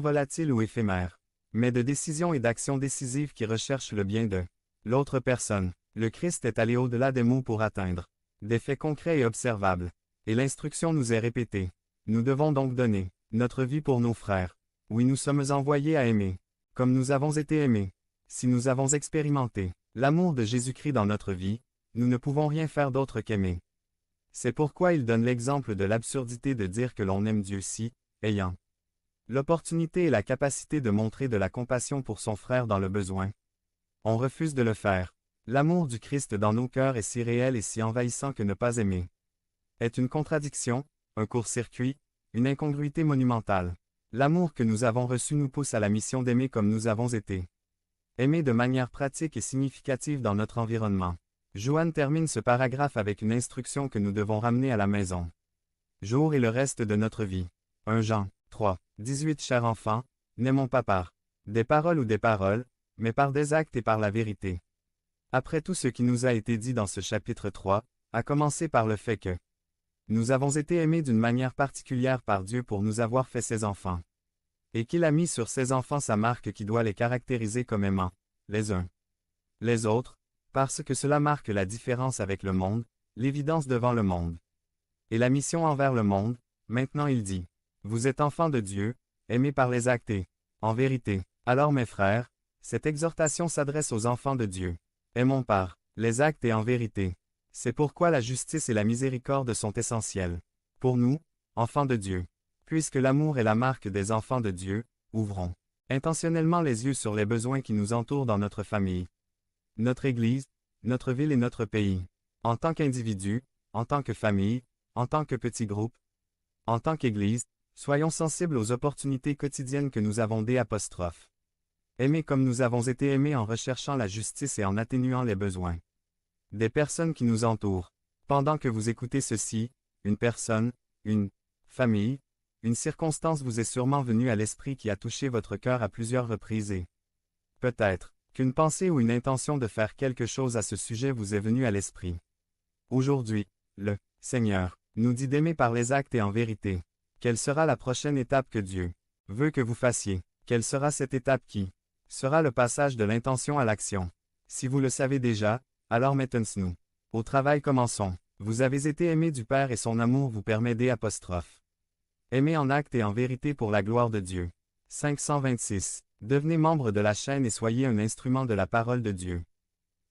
volatiles ou éphémères, mais de décisions et d'actions décisives qui recherchent le bien de l'autre personne. Le Christ est allé au-delà des mots pour atteindre des faits concrets et observables. Et l'instruction nous est répétée. Nous devons donc donner notre vie pour nos frères. Oui, nous sommes envoyés à aimer, comme nous avons été aimés. Si nous avons expérimenté l'amour de Jésus-Christ dans notre vie, nous ne pouvons rien faire d'autre qu'aimer. C'est pourquoi il donne l'exemple de l'absurdité de dire que l'on aime Dieu si, ayant l'opportunité et la capacité de montrer de la compassion pour son frère dans le besoin, on refuse de le faire. L'amour du Christ dans nos cœurs est si réel et si envahissant que ne pas aimer est une contradiction, un court-circuit, une incongruité monumentale. L'amour que nous avons reçu nous pousse à la mission d'aimer comme nous avons été aimer de manière pratique et significative dans notre environnement. Joanne termine ce paragraphe avec une instruction que nous devons ramener à la maison. Jour et le reste de notre vie. 1 Jean 3, 18 Chers enfants, n'aimons pas par des paroles ou des paroles, mais par des actes et par la vérité. Après tout ce qui nous a été dit dans ce chapitre 3, à commencer par le fait que nous avons été aimés d'une manière particulière par Dieu pour nous avoir fait ses enfants. Et qu'il a mis sur ses enfants sa marque qui doit les caractériser comme aimants, les uns les autres, parce que cela marque la différence avec le monde, l'évidence devant le monde. Et la mission envers le monde, maintenant il dit, vous êtes enfants de Dieu, aimés par les actes et, en vérité. Alors mes frères, cette exhortation s'adresse aux enfants de Dieu. Aimons par les actes et en vérité. C'est pourquoi la justice et la miséricorde sont essentielles. Pour nous, enfants de Dieu. Puisque l'amour est la marque des enfants de Dieu, ouvrons intentionnellement les yeux sur les besoins qui nous entourent dans notre famille, notre Église, notre ville et notre pays. En tant qu'individu, en tant que famille, en tant que petit groupe, en tant qu'Église, soyons sensibles aux opportunités quotidiennes que nous avons des apostrophes. Aimer comme nous avons été aimés en recherchant la justice et en atténuant les besoins des personnes qui nous entourent. Pendant que vous écoutez ceci, une personne, une famille, une circonstance vous est sûrement venue à l'esprit qui a touché votre cœur à plusieurs reprises et peut-être qu'une pensée ou une intention de faire quelque chose à ce sujet vous est venue à l'esprit. Aujourd'hui, le Seigneur nous dit d'aimer par les actes et en vérité. Quelle sera la prochaine étape que Dieu veut que vous fassiez? Quelle sera cette étape qui sera le passage de l'intention à l'action? Si vous le savez déjà, alors mettons-nous au travail, commençons. Vous avez été aimés du Père et son amour vous permet des apostrophes. Aimez en acte et en vérité pour la gloire de Dieu. 526. Devenez membre de la chaîne et soyez un instrument de la parole de Dieu.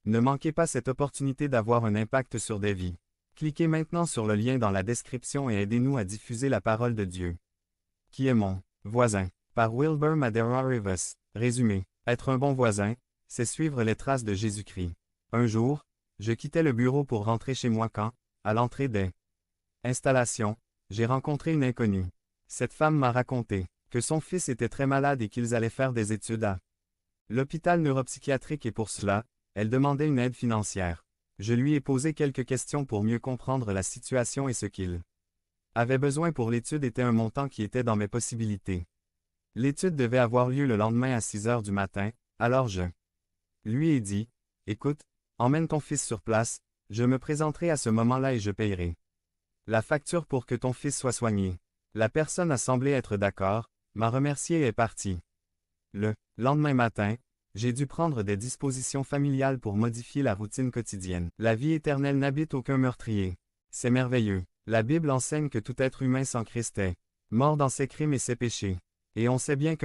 Ne manquez pas cette opportunité d'avoir un impact sur des vies. Cliquez maintenant sur le lien dans la description et aidez-nous à diffuser la parole de Dieu. Qui est mon voisin? Par Wilbur Madera Rivas. Résumé. Être un bon voisin, c'est suivre les traces de Jésus-Christ. Un jour, je quittais le bureau pour rentrer chez moi quand, à l'entrée des installations, j'ai rencontré une inconnue. Cette femme m'a raconté que son fils était très malade et qu'ils allaient faire des études à l'hôpital neuropsychiatrique et pour cela, elle demandait une aide financière. Je lui ai posé quelques questions pour mieux comprendre la situation et ce qu'il avait besoin pour l'étude était un montant qui était dans mes possibilités. L'étude devait avoir lieu le lendemain à 6 heures du matin, alors je lui ai dit, « Écoute, emmène ton fils sur place, je me présenterai à ce moment-là et je payerai la facture pour que ton fils soit soigné. » La personne a semblé être d'accord, m'a remercié et est partie. Le lendemain matin, j'ai dû prendre des dispositions familiales pour modifier la routine quotidienne. La vie éternelle n'habite aucun meurtrier. C'est merveilleux. La Bible enseigne que tout être humain sans Christ est mort dans ses crimes et ses péchés. Et on sait bien que